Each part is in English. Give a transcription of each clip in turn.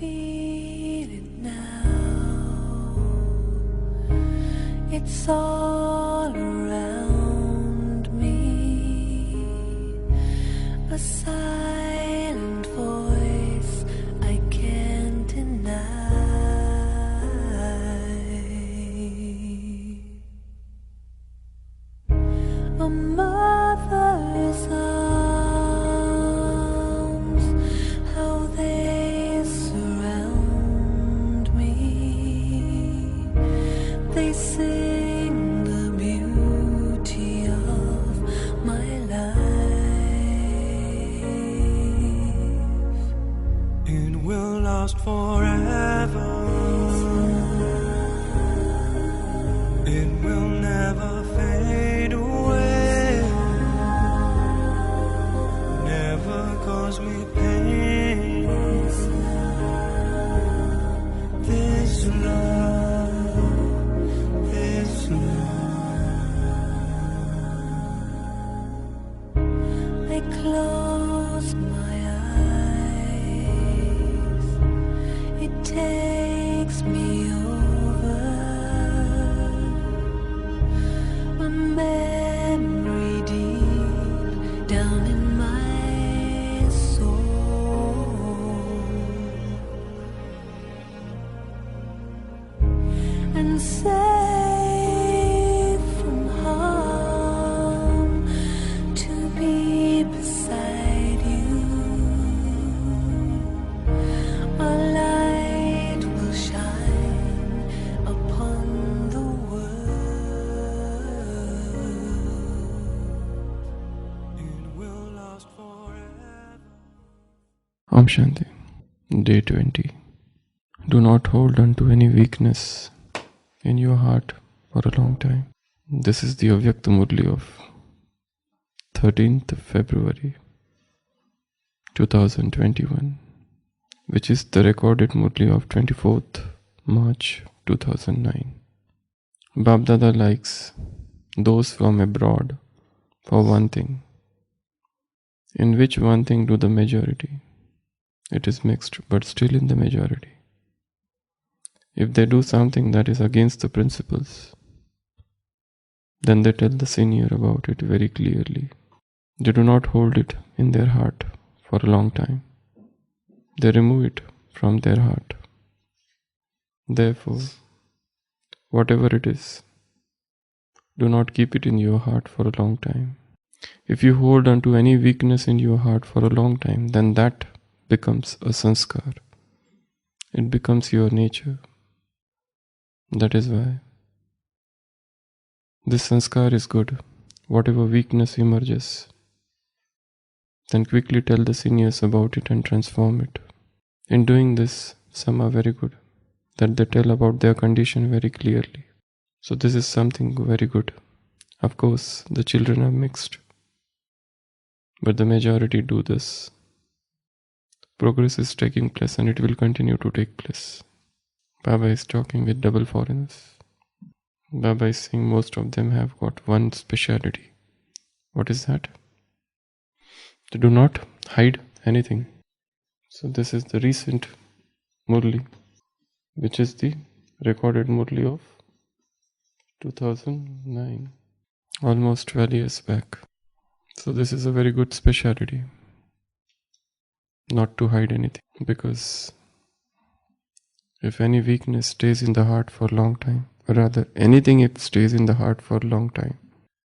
feel it now. It's all around me. A silent voice I can't deny. A mother's arms, how they surround me. They sing the beauty of my life. It will last forever. It will never fade away. Never cause me pain. This love, this love. I close my eyes. It takes me over. A memory deep down in my soul. And safe from harm to be beside you. A light will shine upon the world. It will last forever. Om Shanti. Day 20. Do not hold on to any weakness in your heart for a long time. This is the Avyakta Murli of 13th February 2021, which is the recorded Murli of 24th March 2009. Bapdada likes those from abroad for one thing. In which one thing do the majority? It is mixed, but still in the majority. If they do something that is against the principles, then they tell the senior about it very clearly. They do not hold it in their heart for a long time. They remove it from their heart. Therefore, whatever it is, do not keep it in your heart for a long time. If you hold on to any weakness in your heart for a long time, then that becomes a sanskar. It becomes your nature. That is why this sanskar is good. Whatever weakness emerges, then quickly tell the seniors about it and transform it. In doing this, some are very good, that they tell about their condition very clearly. So this is something very good. Of course, the children are mixed, but the majority do this. Progress is taking place and it will continue to take place. Baba is talking with double foreigners. Baba is saying most of them have got one speciality. What is that? They do not hide anything. So this is the recent Murli, which is the recorded Murli of 2009, almost 12 years back. So this is a very good speciality, not to hide anything, because if any weakness stays in the heart for a long time, or rather anything if stays in the heart for a long time,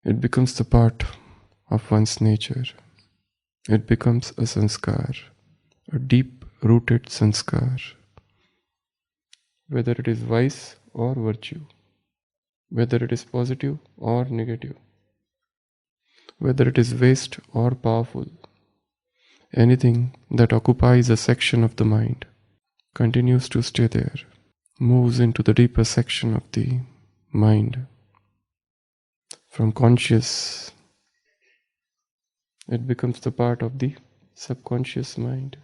it becomes the part of one's nature. It becomes a sanskar, a deep-rooted sanskar, whether it is vice or virtue, whether it is positive or negative, whether it is waste or powerful. Anything that occupies a section of the mind continues to stay there, moves into the deeper section of the mind. From conscious, it becomes the part of the subconscious mind.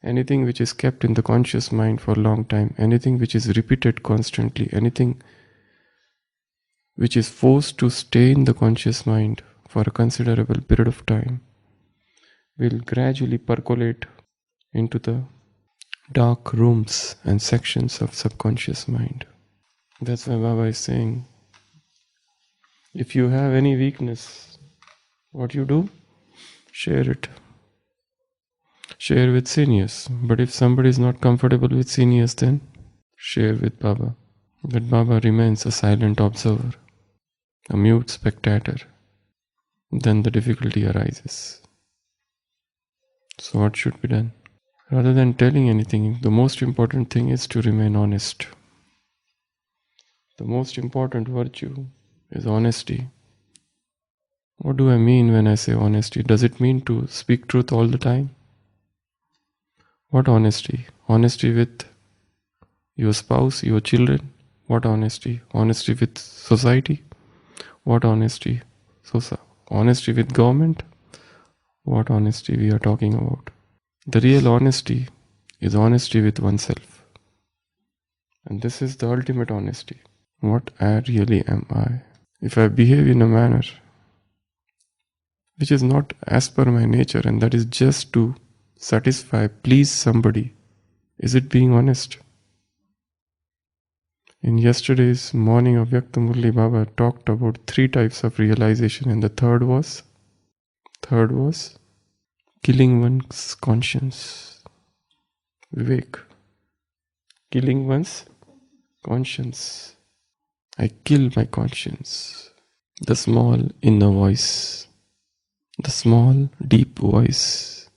Anything which is kept in the conscious mind for a long time, anything which is repeated constantly, anything which is forced to stay in the conscious mind for a considerable period of time, will gradually percolate into the dark rooms and sections of subconscious mind. That's why Baba is saying, if you have any weakness, what you do? Share it. Share with seniors. But if somebody is not comfortable with seniors, then share with Baba. But Baba remains a silent observer, a mute spectator. Then the difficulty arises. So what should be done? Rather than telling anything, the most important thing is to remain honest. The most important virtue is honesty. What do I mean when I say honesty? Does it mean to speak truth all the time? What honesty? Honesty with your spouse, your children? What honesty? Honesty with society? What honesty? Honesty with government? What honesty we are talking about? The real honesty is honesty with oneself. And this is the ultimate honesty. What I really am I? If I behave in a manner which is not as per my nature and that is just to satisfy, please somebody, is it being honest? In yesterday's morning of Murli, Baba talked about 3 types of realization, and the third was killing one's conscience. Vivek. Killing one's conscience. I kill my conscience. The small inner voice. The small deep voice,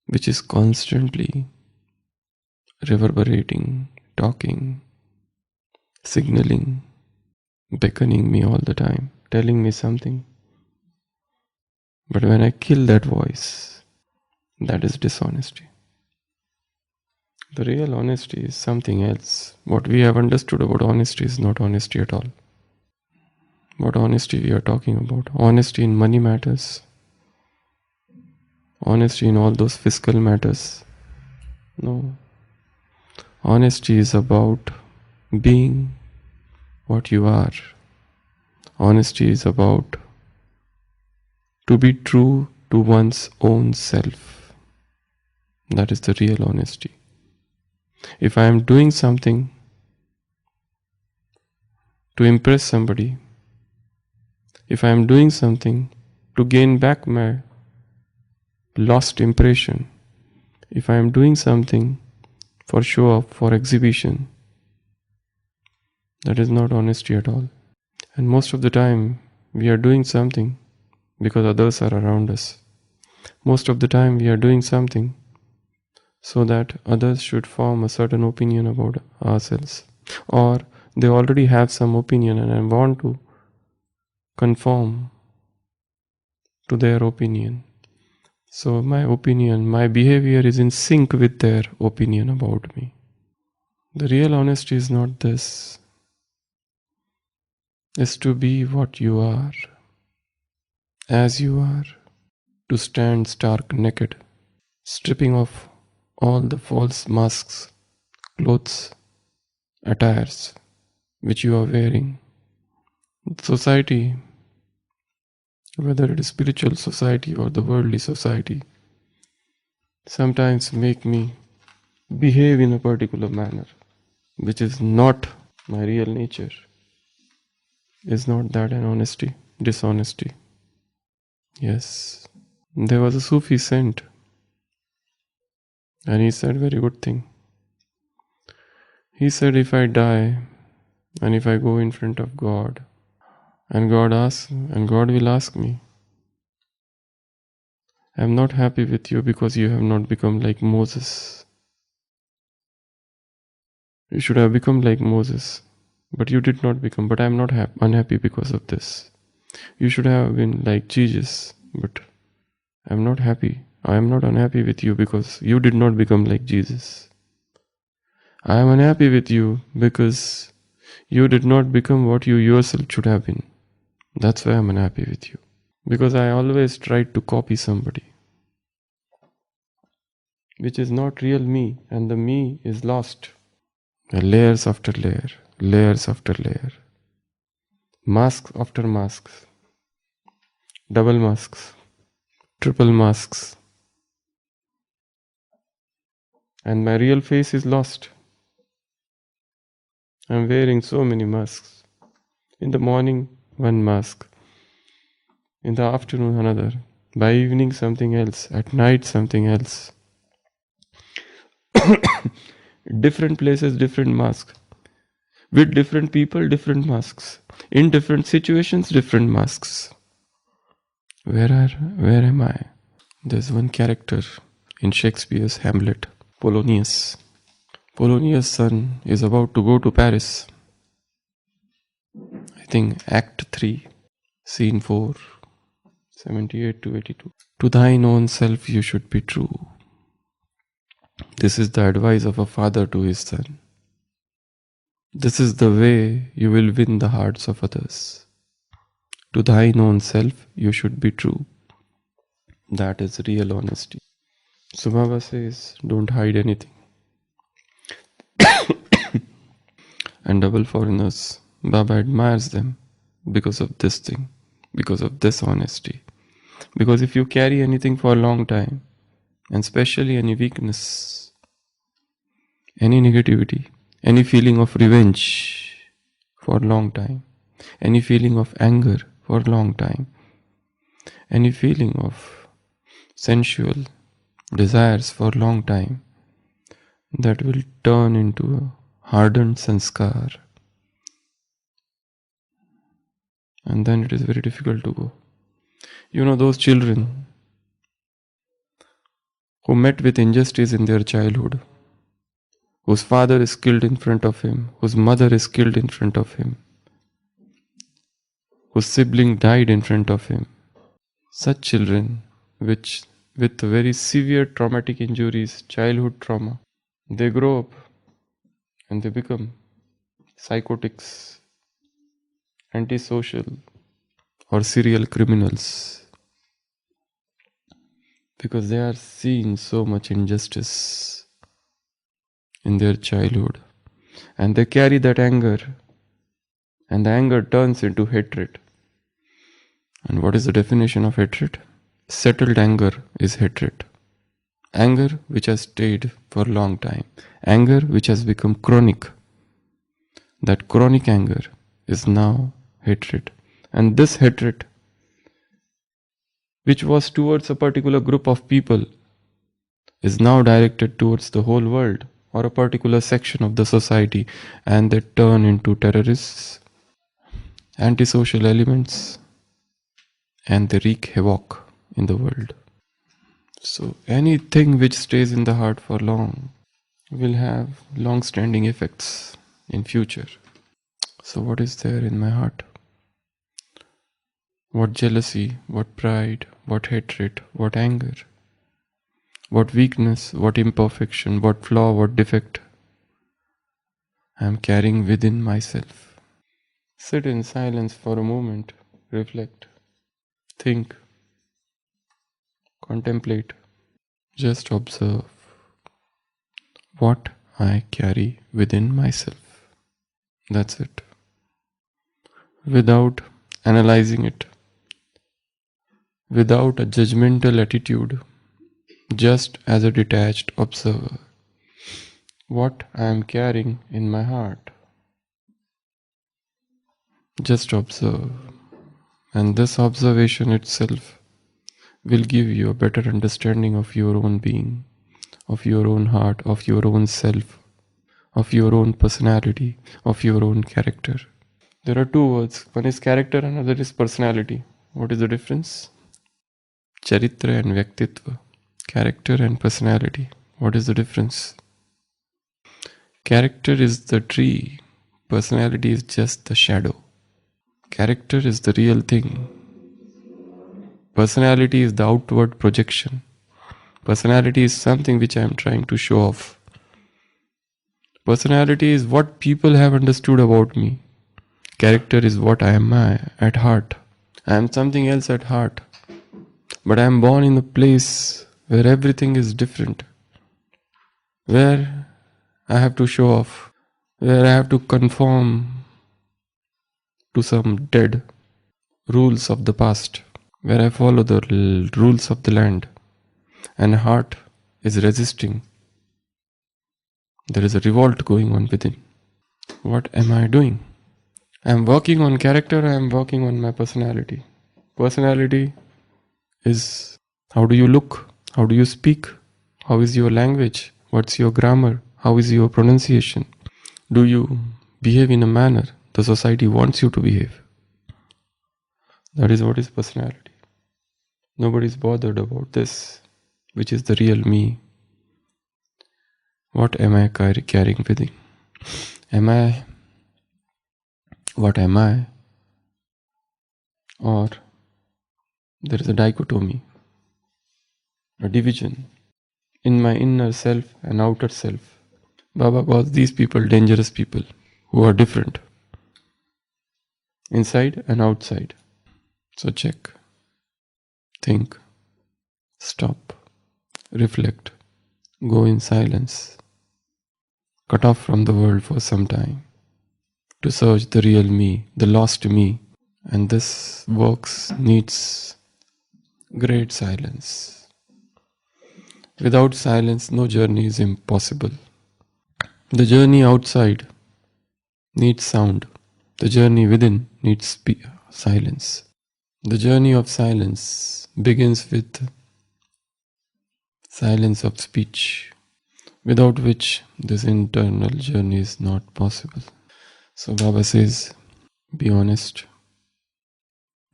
which is constantly reverberating, talking, signaling, beckoning me all the time, telling me something. But when I kill that voice, that is dishonesty. The real honesty is something else. What we have understood about honesty is not honesty at all. What honesty we are talking about? Honesty in money matters. Honesty in all those fiscal matters. No. Honesty is about being what you are. Honesty is about to be true to one's own self. That is the real honesty. If I am doing something to impress somebody, if I am doing something to gain back my lost impression, if I am doing something for show off, for exhibition, that is not honesty at all. And most of the time, we are doing something because others are around us. Most of the time, we are doing something so that others should form a certain opinion about ourselves. Or they already have some opinion and I want to conform to their opinion. So my opinion, my behavior is in sync with their opinion about me. The real honesty is not this. It's to be what you are, as you are, to stand stark naked, stripping off all the false masks, clothes, attires which you are wearing. Society, whether it is spiritual society or the worldly society, sometimes make me behave in a particular manner, which is not my real nature. Is not that an honesty? Dishonesty. Yes. There was a Sufi saint, and he said very good thing. He said, if I die and if I go in front of God, and God will ask me, I am not happy with you because you have not become like Moses. You should have become like Moses, but you did not become. But I am not unhappy because of this. You should have been like Jesus, but I am not happy. I am not unhappy with you because you did not become like Jesus. I am unhappy with you because you did not become what you yourself should have been. That's why I am unhappy with you. Because I always tried to copy somebody, which is not real me, and the me is lost. Layers after layer, layers after layer, masks after masks, double masks, triple masks. and my real face is lost. I'm wearing so many masks. In the morning, one mask. In the afternoon, another. By evening, something else. At night, something else. Different places, different masks. With different people, different masks. In different situations, different masks. Where am I? There's one character in Shakespeare's Hamlet, Polonius. Polonius' son is about to go to Paris. I think Act 3, Scene 4, 78 to 82. To thine own self you should be true. This is the advice of a father to his son. This is the way you will win the hearts of others. To thine own self you should be true. That is real honesty. So Baba says, don't hide anything. And double foreigners, Baba admires them because of this thing, because of this honesty. Because if you carry anything for a long time, and especially any weakness, any negativity, any feeling of revenge for a long time, any feeling of anger for a long time, any feeling of sensual desires for a long time, that will turn into a hardened sanskar. And then it is very difficult to go. You know those children who met with injustice in their childhood, whose father is killed in front of him, whose mother is killed in front of him, whose sibling died in front of him. Such children with very severe traumatic injuries, childhood trauma, they grow up and they become psychotics, antisocial, or serial criminals because they are seeing so much injustice in their childhood and they carry that anger and the anger turns into hatred. And what is the definition of hatred? Settled anger is hatred. Anger which has stayed for a long time. Anger which has become chronic. That chronic anger is now hatred. And this hatred, which was towards a particular group of people, is now directed towards the whole world or a particular section of the society, and they turn into terrorists, antisocial elements, and they wreak havoc in the world. So anything which stays in the heart for long will have long-standing effects in future. So what is there in my heart? What jealousy, what pride, what hatred, what anger, what weakness, what imperfection, what flaw, what defect I am carrying within myself. Sit in silence for a moment, reflect, think, contemplate, just observe what I carry within myself. That's it. Without analyzing it, without a judgmental attitude, just as a detached observer, what I am carrying in my heart. Just observe, and this observation itself will give you a better understanding of your own being, of your own heart, of your own self, of your own personality, of your own character. There are two words, one is character, another is personality. What is the difference? Charitra and Vyaktitva. Character and personality. What is the difference? Character is the tree, personality is just the shadow. Character is the real thing. Personality is the outward projection. Personality is something which I am trying to show off. Personality is what people have understood about me. Character is what I am at heart. I am something else at heart. But I am born in a place where everything is different. Where I have to show off. Where I have to conform to some dead rules of the past. Where I follow the rules of the land. And heart is resisting There is a revolt going on within. What am I doing? I am working on character, I am working on my personality. Personality is how do you look? How do you speak? How is your language? What's your grammar? How is your pronunciation? Do you behave in a manner the society wants you to behave? That is what is personality. Nobody is bothered about this, which is the real me. What am I carrying within? What am I? Or there is a dichotomy, a division in my inner self and outer self. Baba calls these people dangerous people who are different, inside and outside. So check, think, stop, reflect, go in silence, cut off from the world for some time to search the real me, the lost me. And this works needs great silence. Without silence, no journey is impossible. The journey outside needs sound. The journey within needs silence. The journey of silence begins with silence of speech, without which this internal journey is not possible. So Baba says, be honest,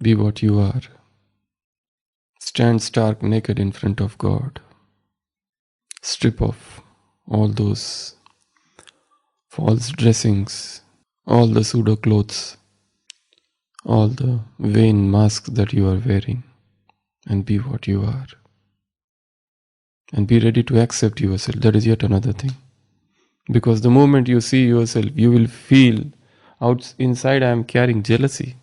be what you are. Stand stark naked in front of God. Strip off all those false dressings, all the pseudo clothes, all the vain masks that you are wearing, and be what you are. And be ready to accept yourself. That is yet another thing. Because the moment you see yourself, you will feel inside I am carrying jealousy.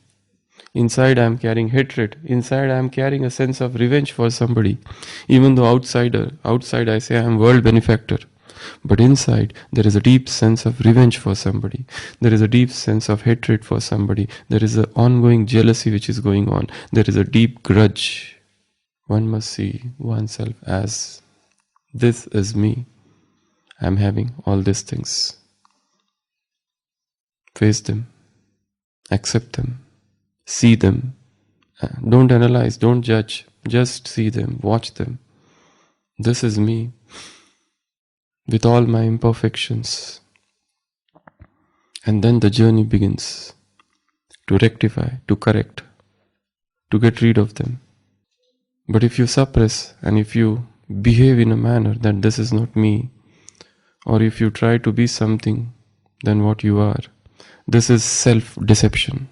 Inside I am carrying hatred. Inside I am carrying a sense of revenge for somebody. Even though outside I say I am world benefactor. But inside there is a deep sense of revenge for somebody. There is a deep sense of hatred for somebody. There is an ongoing jealousy which is going on. There is a deep grudge. One must see oneself as, this is me. I am having all these things. Face them. Accept them. See them. Don't analyze, don't judge. Just see them, watch them. This is me. With all my imperfections. And then the journey begins to rectify, to correct, to get rid of them. But if you suppress and if you behave in a manner that this is not me, or if you try to be something than what you are, this is self-deception.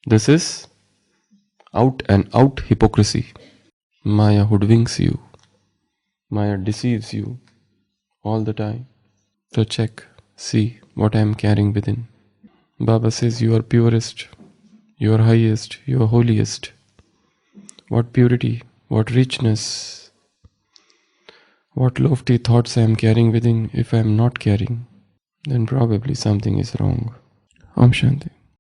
This is out and out hypocrisy. Maya hoodwinks you. Maya deceives you all the time. So check, see what I am carrying within. Baba says you are purest, you are highest, you are holiest. What purity, what richness, what lofty thoughts I am carrying within. If I am not carrying, then probably something is wrong. Om Shanti.